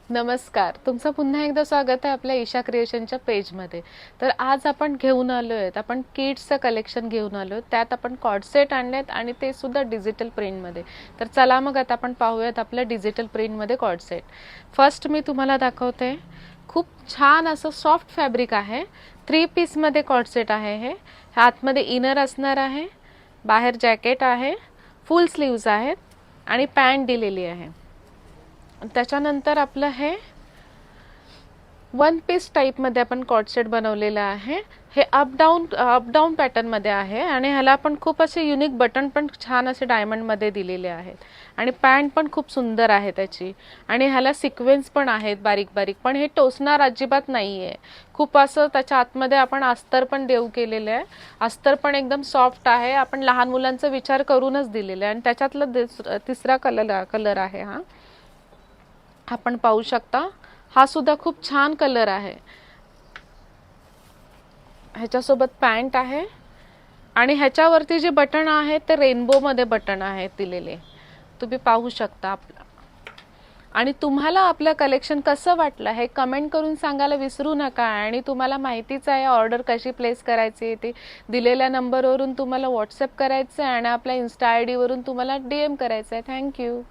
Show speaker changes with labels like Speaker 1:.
Speaker 1: नमस्कार, तुमचं पुन्हा एकदा स्वागत आहे आपल्या ईशा क्रिएशनच्या पेजमध्ये. तर आज आपण घेऊन आलो आहेत, आपण किड्सचं कलेक्शन घेऊन आलो आहोत. त्यात आपण कॉर्ड सेट आणलेत आणि ते सुद्धा डिजिटल प्रिंटमध्ये. तर चला मग आता आपण पाहूयात आपल्या डिजिटल प्रिंटमध्ये कॉर्ड सेट. फर्स्ट मी तुम्हाला दाखवते. खूप छान असं सॉफ्ट फॅब्रिक आहे. 3 पीसमध्ये कॉर्ड सेट आहे हे. आतमध्ये इनर असणार आहे, बाहेर जॅकेट आहे, फुल स्लीव्ज आहेत आणि पॅन्ट दिलेली आहे. त्याच्यानंतर आपलं हे वन पीस टाईपमध्ये आपण कॉर्ड सेट बनवलेलं आहे. हे अप डाऊन पॅटर्नमध्ये आहे आणि ह्याला आपण खूप असे युनिक बटन पण छान असे डायमंडमध्ये दिलेले आहेत आणि पॅन्ट पण खूप सुंदर आहे त्याची आणि ह्याला सिक्वेन्स पण आहेत बारीक बारीक, पण हे टोचणार अजिबात नाही आहे. खूप असं त्याच्या आतमध्ये आपण अस्तर पण देऊ केलेलं आहे. अस्तर पण एकदम सॉफ्ट आहे. आपण लहान मुलांचा विचार करूनच दिलेलं आहे आणि त्याच्यातला तिसरा कलर आहे हा. आपण पाहू शकता, हा सुद्धा खूप छान कलर आहे. ह्याच्यासोबत पॅन्ट आहे आणि ह्याच्यावरती जे बटन आहे ते रेनबो मध्ये बटन आहेत दिलेले, तुम्ही पाहू शकता आपलं. आणि तुम्हाला आपलं कलेक्शन कसं वाटलं हे कमेंट करून सांगायला विसरू नका. आणि तुम्हाला माहितीच आहे ऑर्डर कशी प्लेस करायची, ते दिलेल्या नंबरवरून तुम्हाला व्हॉट्सअप करायचं आहे आणि आपल्या इन्स्टा ID वरून तुम्हाला DM करायचं आहे. थँक्यू.